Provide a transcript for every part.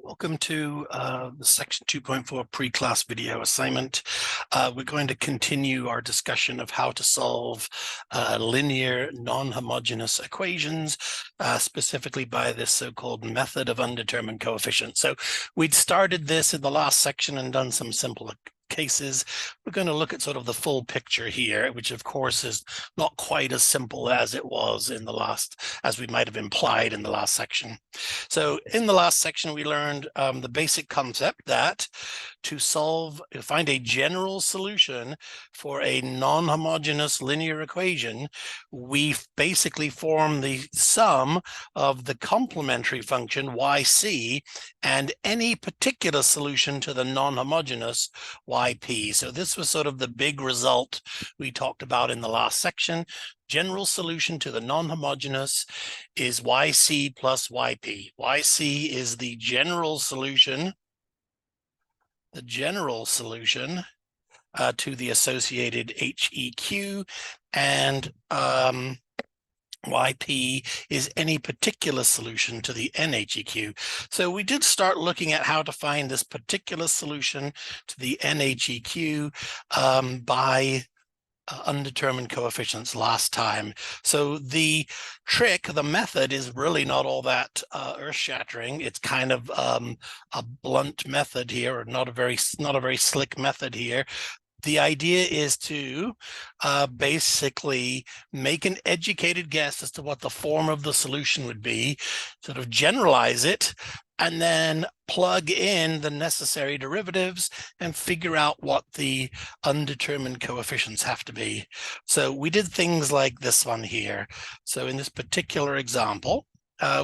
Welcome to the Section 2.4 pre-class video assignment. We're going to continue our discussion of how to solve linear non-homogeneous equations, specifically by this so-called method of undetermined coefficients. So we'd started this in the last section and done some simple cases. We're going to look at sort of the full picture here, which of course is not quite as simple as it was in the last, as we might have implied in the last section. So in the last section, we learned the basic concept that to find a general solution for a non-homogeneous linear equation, we basically form the sum of the complementary function yc and any particular solution to the non-homogeneous yp. So this was sort of the big result we talked about in the last section. General solution to the non-homogeneous is yc plus yp. Yc is the general solution to the associated HEQ, and yp is any particular solution to the NHEQ. So we did start looking at how to find this particular solution to the NHEQ by undetermined coefficients last time. So the trick, the method, is really not all that earth-shattering. It's kind of a blunt method here, or not a very slick method here. The idea is to basically make an educated guess as to what the form of the solution would be, sort of generalize it, and then plug in the necessary derivatives and figure out what the undetermined coefficients have to be. So we did things like this one here. So in this particular example,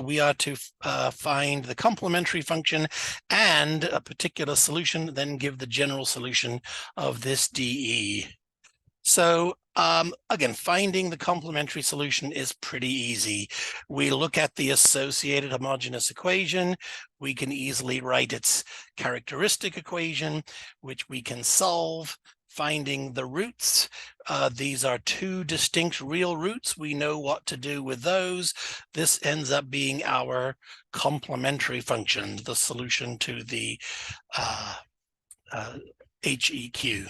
we are to find the complementary function and a particular solution, then give the general solution of this dE. So again, finding the complementary solution is pretty easy. We look at the associated homogeneous equation. We can easily write its characteristic equation, which we can solve. Finding the roots, these are two distinct real roots. We know what to do with those. This ends up being our complementary function, the solution to the HEQ.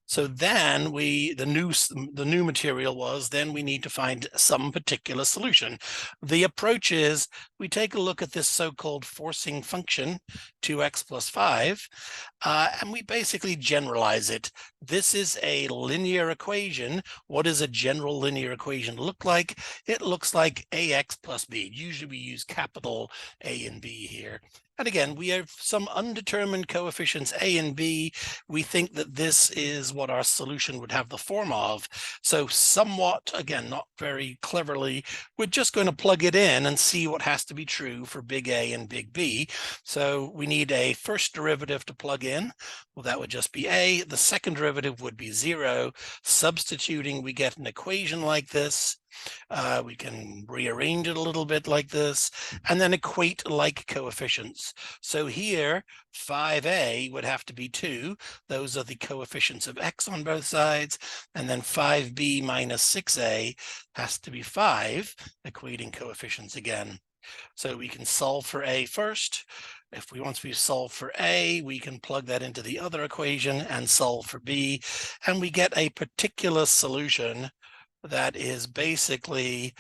So then the new material was, then we need to find some particular solution. The approach is we take a look at this so-called forcing function, 2x plus 5, and we basically generalize it. This is a linear equation. What does a general linear equation look like? It looks like ax plus b. Usually we use capital A and B here. And again, we have some undetermined coefficients a and b. We think that this is what our solution would have the form of. So somewhat, again, not very cleverly, we're just going to plug it in and see what has to be true for big A and big B. So we need a first derivative to plug in. Well, that would just be A. The second derivative would be 0. Substituting, we get an equation like this. We can rearrange it a little bit like this, and then equate like coefficients. So here, 5a would have to be 2. Those are the coefficients of x on both sides. And then 5b minus 6a has to be 5, equating coefficients again. So we can solve for a first. Once we solve for a, we can plug that into the other equation and solve for b, and we get a particular solution that is basically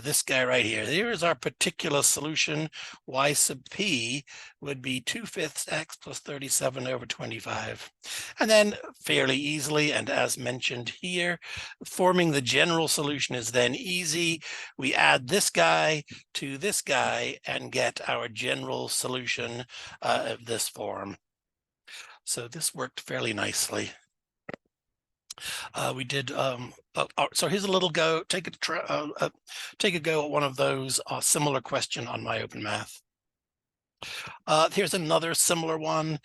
this guy right here. Here is our particular solution. Y sub p would be 2/5 x plus 37 over 25. And then fairly easily, and as mentioned here, forming the general solution is then easy. We add this guy to this guy and get our general solution of this form. So this worked fairly nicely. We did so here's a little go. Take a go at one of those similar question on my open math. Here's another similar one.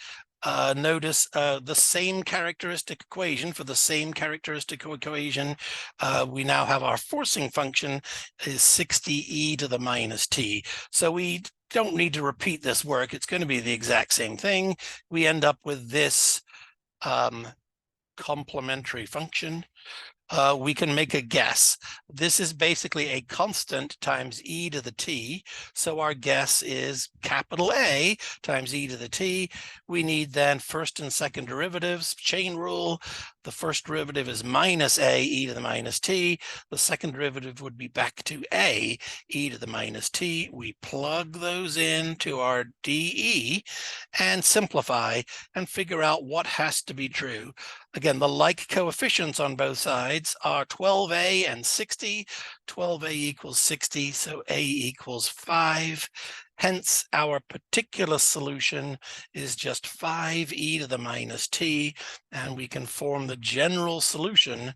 Notice the same characteristic equation. For the same characteristic equation, we now have our forcing function is 60e to the minus t. So we don't need to repeat this work. It's going to be the exact same thing. We end up with this complementary function. we can make a guess. This is basically a constant times e to the t. So our guess is capital A times e to the t. We need then first and second derivatives, chain rule. The first derivative is minus a e to the minus t. The second derivative would be back to a e to the minus t. We plug those into our dE and simplify and figure out what has to be true. Again, the like coefficients on both sides are 12a and 60. 12a equals 60, so a equals 5. Hence, our particular solution is just 5e to the minus t, and we can form the general solution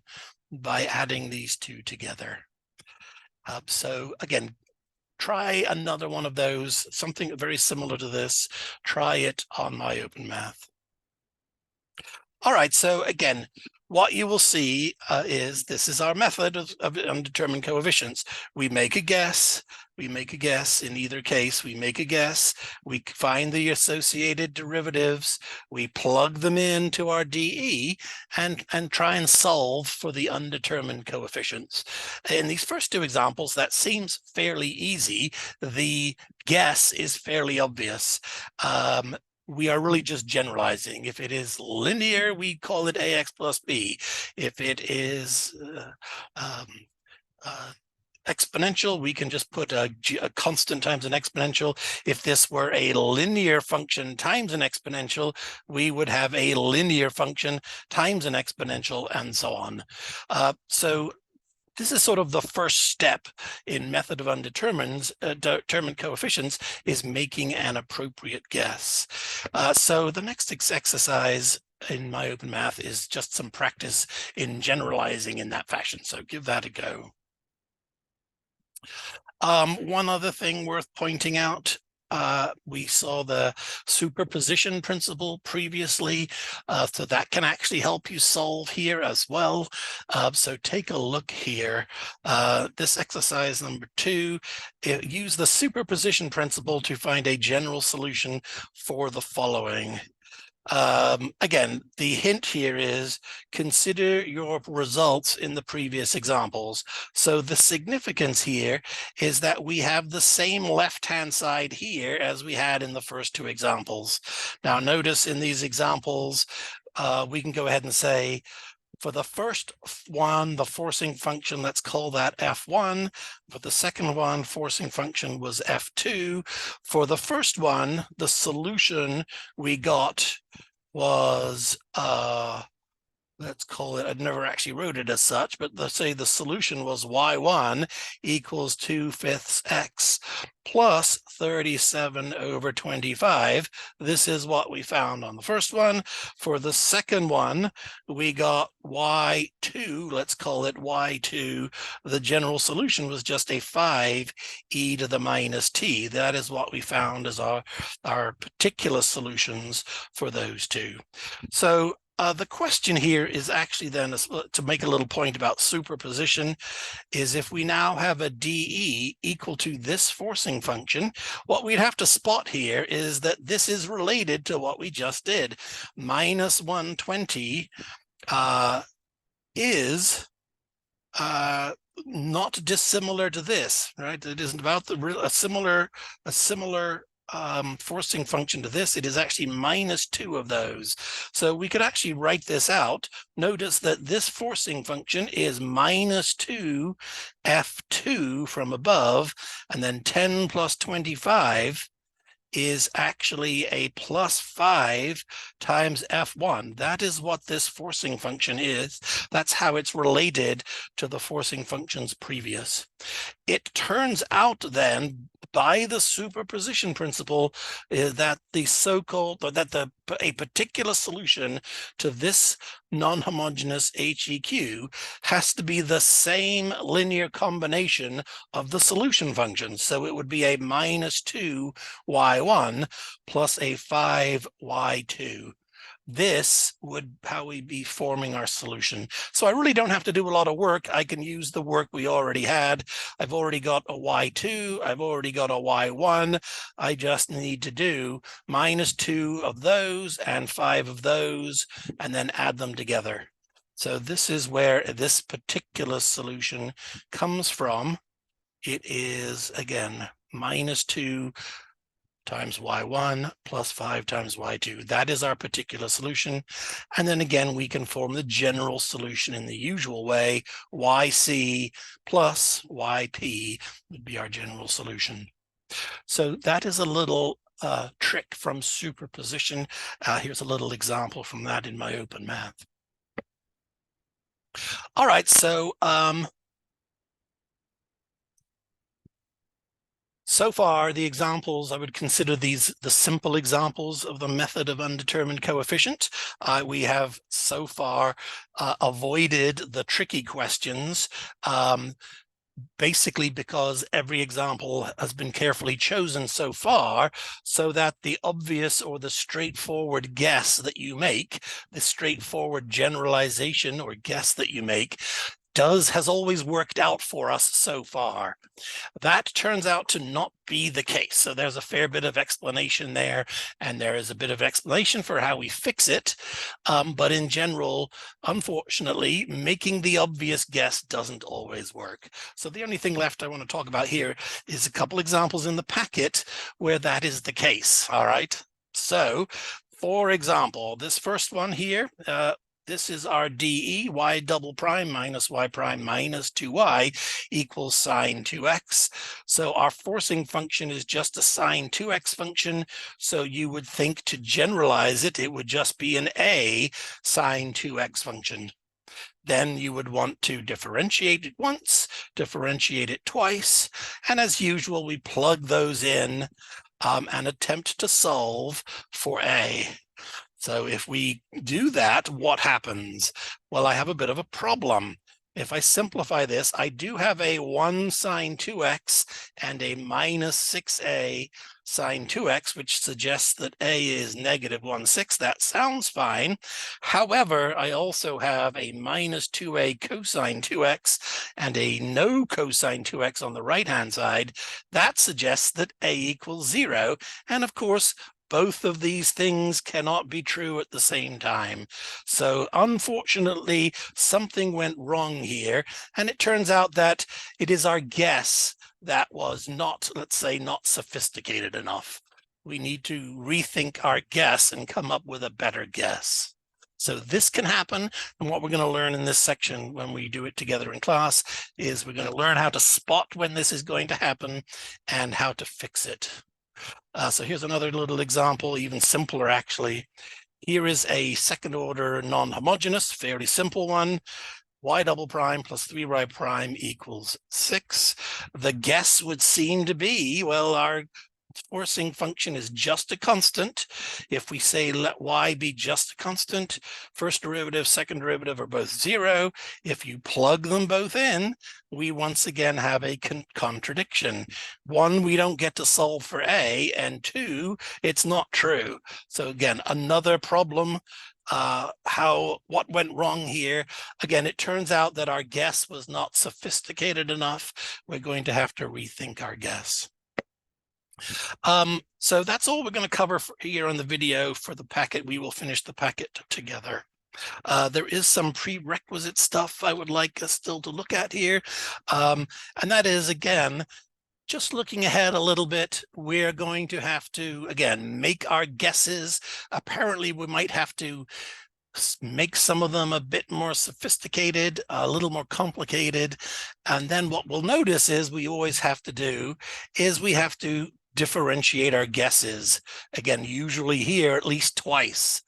by adding these two together. So again, try another one of those, something very similar to this. Try it on My Open Math. All right, so again, what you will see is this is our method of undetermined coefficients. We make a guess. We make a guess. In either case, we make a guess. We find the associated derivatives. We plug them into our dE and try and solve for the undetermined coefficients. In these first two examples, that seems fairly easy. The guess is fairly obvious. We are really just generalizing. If it is linear, we call it ax plus b. If it is exponential, we can just put a constant times an exponential. If this were a linear function times an exponential, we would have a linear function times an exponential, and so on. So this is sort of the first step in method of undetermined determined coefficients, is making an appropriate guess. So the next exercise in My Open Math is just some practice in generalizing in that fashion. So give that a go. One other thing worth pointing out, we saw the superposition principle previously, so that can actually help you solve here as well. So take a look here. This exercise number 2, use the superposition principle to find a general solution for the following. Again, the hint here is consider your results in the previous examples. So the significance here is that we have the same left-hand side here as we had in the first two examples. Now notice in these examples, we can go ahead and say, for the first one, the forcing function, let's call that F1. For the second one, forcing function was F2. For the first one, the solution we got was, let's call it, I never actually wrote it as such, but let's say the solution was y1 equals 2/5 x plus 37 over 25. This is what we found on the first one. For the second one, we got y2, let's call it y2. The general solution was just a 5e to the minus t. That is what we found as our particular solutions for those two. So the question here is actually then, to make a little point about superposition, is if we now have a dE equal to this forcing function, what we'd have to spot here is that this is related to what we just did. Minus 120 is not dissimilar to this, right? It isn't about a similar forcing function to this. It is actually minus 2 of those. So we could actually write this out. Notice that this forcing function is minus 2 F2 from above, and then 10 plus 25 is actually a plus 5 times F1. That is what this forcing function is. That's how it's related to the forcing functions previous. It turns out then, by the superposition principle, that the so-called, a particular solution to this non-homogeneous HEQ has to be the same linear combination of the solution functions. So it would be a minus 2y1 plus a 5y2. This would how we'd be forming our solution. So I really don't have to do a lot of work. I can use the work we already had. I've already got a y2. I've already got a y1. I just need to do minus 2 of those and 5 of those, and then add them together. So this is where this particular solution comes from. It is, again, minus 2 times y1 plus 5 times y2. That is our particular solution. And then again, we can form the general solution in the usual way. Yc plus yp would be our general solution. So that is a little trick from superposition. Here's a little example from that in my open math. All right, so far, the examples, I would consider these the simple examples of the method of undetermined coefficient. We have so far avoided the tricky questions, basically because every example has been carefully chosen so far, so that the obvious or the straightforward guess that you make, the straightforward generalization or guess that you make, has always worked out for us so far. That turns out to not be the case. So there's a fair bit of explanation there, and there is a bit of explanation for how we fix it. But in general, unfortunately, making the obvious guess doesn't always work. So the only thing left I want to talk about here is a couple examples in the packet where that is the case. All right. So, for example, this first one here, this is our DE, y double prime minus y prime minus 2y equals sine 2x. So our forcing function is just a sine 2x function. So you would think to generalize it, it would just be an a sine 2x function. Then you would want to differentiate it once, differentiate it twice. And as usual, we plug those in and attempt to solve for a. So if we do that, what happens? Well, I have a bit of a problem. If I simplify this, I do have a 1 sine 2x and a minus 6a sine 2x, which suggests that a is negative 1/6. That sounds fine. However, I also have a minus 2a cosine 2x and a no cosine 2x on the right-hand side. That suggests that a equals 0. And of course, both of these things cannot be true at the same time. So unfortunately, something went wrong here. And it turns out that it is our guess that was not, let's say, not sophisticated enough. We need to rethink our guess and come up with a better guess. So this can happen. And what we're going to learn in this section when we do it together in class is we're going to learn how to spot when this is going to happen and how to fix it. So here's another little example, even simpler actually. Here is a second order non-homogeneous, fairly simple one. Y double prime plus 3y prime equals 6. The guess would seem to be, well, our forcing function is just a constant. If we say let y be just a constant, first derivative, second derivative are both 0. If you plug them both in, we once again have a contradiction. 1, we don't get to solve for a, and 2, it's not true. So again, another problem. What went wrong here? Again, it turns out that our guess was not sophisticated enough. We're going to have to rethink our guess. So that's all we're going to cover here on the video for the packet. We will finish the packet together. There is some prerequisite stuff I would like us still to look at here. And that is, again, just looking ahead a little bit, we're going to have to, again, make our guesses. Apparently, we might have to make some of them a bit more sophisticated, a little more complicated. And then what we'll notice is we always have to do is we have to differentiate our guesses. Again, usually here at least twice.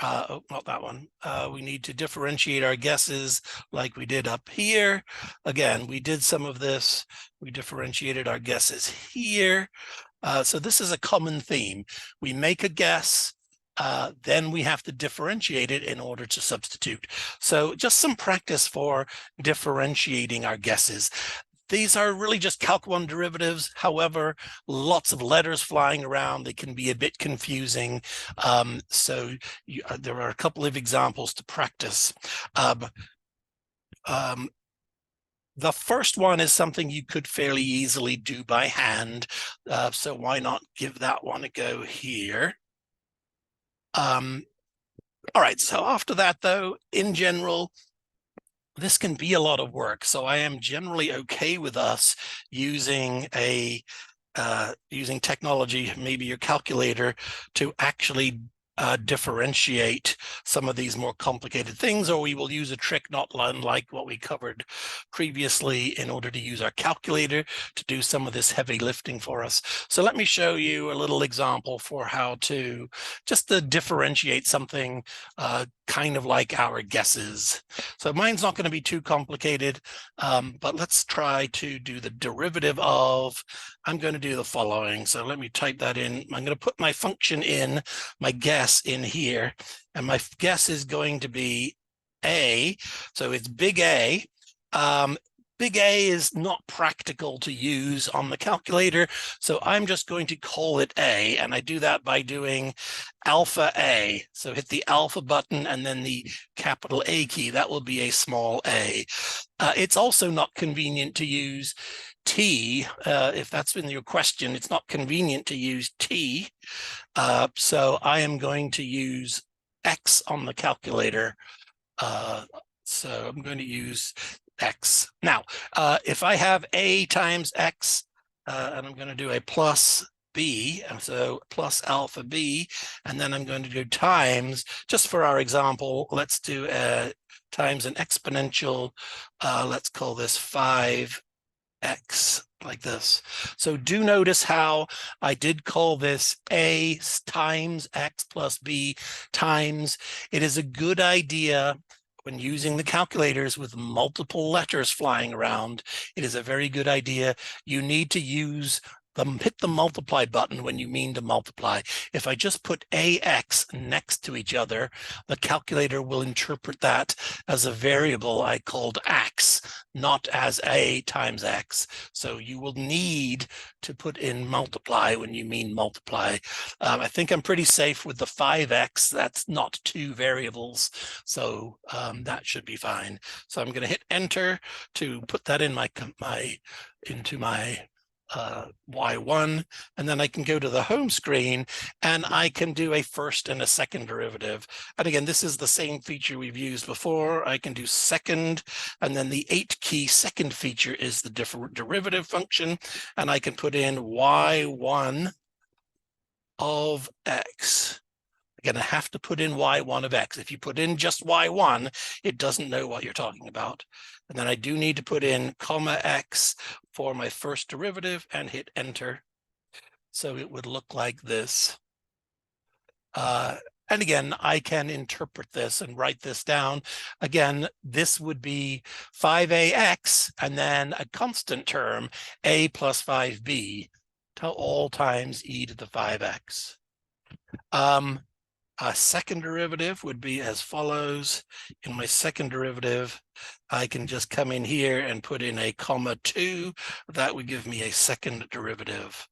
Not that one. We need to differentiate our guesses like we did up here. Again, we did some of this. We differentiated our guesses here. So this is a common theme. We make a guess, then we have to differentiate it in order to substitute. So just some practice for differentiating our guesses. These are really just Calc 1 derivatives. However, lots of letters flying around. They can be a bit confusing. There are a couple of examples to practice. The first one is something you could fairly easily do by hand. So why not give that one a go here? All right, so after that, though, in general, this can be a lot of work. So I am generally okay with us using using technology, maybe your calculator, to actually differentiate some of these more complicated things, or we will use a trick not unlike what we covered previously in order to use our calculator to do some of this heavy lifting for us. So let me show you a little example for how to just to differentiate something kind of like our guesses. So mine's not going to be too complicated, but let's try to do the derivative of, I'm going to do the following. So let me type that in. I'm going to put my function in, my guess in here, and my guess is going to be A. So it's big A. Big A is not practical to use on the calculator, so I'm just going to call it A, and I do that by doing alpha A. So hit the alpha button and then the capital A key. That will be a small a. It's also not convenient to use T. If that's been your question, it's not convenient to use T. So I am going to use X on the calculator. So I'm going to use X. Now, if I have A times X, and I'm going to do a plus B, so plus alpha B, and then I'm going to do times, just for our example, let's do times an exponential, let's call this 5x, like this. So do notice how I did call this A times X plus B times. It is a good idea when using the calculators with multiple letters flying around. It is a very good idea. You need to use hit the multiply button when you mean to multiply. If I just put AX next to each other, the calculator will interpret that as a variable I called X, not as A times X. So you will need to put in multiply when you mean multiply. I think I'm pretty safe with the 5X. That's not two variables, so that should be fine. So I'm going to hit enter to put that in into my y1, and then I can go to the home screen and I can do a first and a second derivative. And again, this is the same feature we've used before. I can do second, and then the 8-key second feature is the different derivative function, and I can put in y1 of x. Again, I have to put in y1 of x. If you put in just y1, it doesn't know what you're talking about. And then I do need to put in comma x for my first derivative and hit enter. So it would look like this. And again, I can interpret this and write this down. Again, this would be 5ax and then a constant term, a plus 5b, to all times e to the 5x. A second derivative would be as follows. In my second derivative, I can just come in here and put in a comma 2. That would give me a second derivative.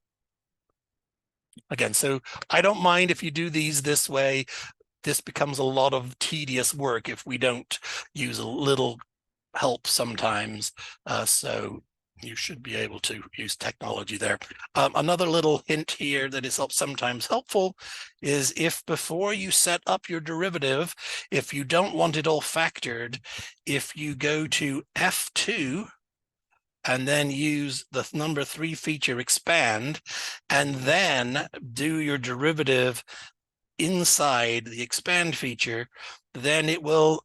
Again, so I don't mind if you do these this way. This becomes a lot of tedious work if we don't use a little help sometimes. So you should be able to use technology there. Another little hint here that is sometimes helpful is if before you set up your derivative, if you don't want it all factored, if you go to F2 and then use the number 3 feature expand, and then do your derivative inside the expand feature, then it will,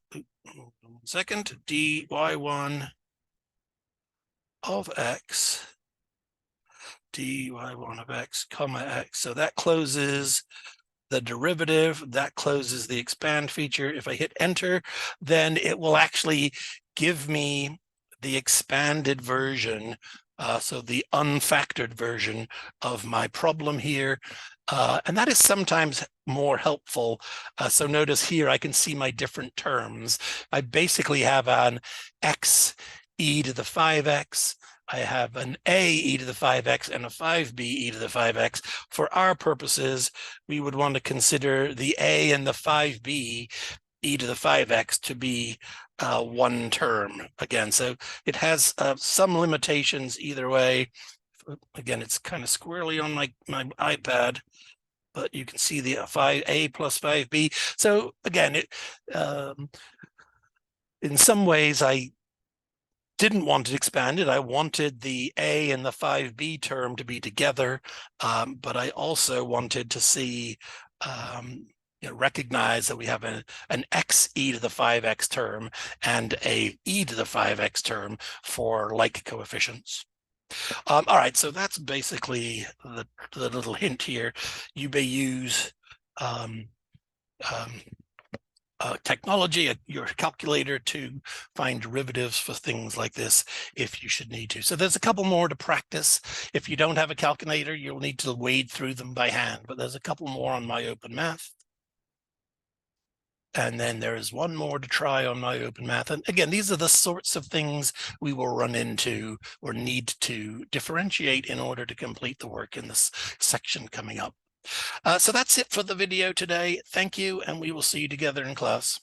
second, dy1 of x, dy1 of x, comma x. So that closes the derivative, that closes the expand feature. If I hit enter, then it will actually give me the expanded version, so the unfactored version of my problem here. And that is sometimes more helpful. So notice here, I can see my different terms. I basically have an x e to the 5x. I have an a e to the 5x and a 5b e to the 5x. For our purposes, we would want to consider the a and the 5b e to the 5x to be one term again. So it has some limitations either way. Again, it's kind of squarely on my iPad, but you can see the 5a plus 5b. So again, In some ways, I didn't want it expanded. I wanted the A and the 5B term to be together, but I also wanted to see, recognize that we have an x e to the 5x term and a e to the 5x term for like coefficients. All right, so that's basically the little hint here. You may use technology, your calculator, to find derivatives for things like this if you should need to. So there's a couple more to practice. If you don't have a calculator, you'll need to wade through them by hand, but there's a couple more on My Open Math. And then there is one more to try on My Open Math. And again, these are the sorts of things we will run into or need to differentiate in order to complete the work in this section coming up. So that's it for the video today. Thank you, and we will see you together in class.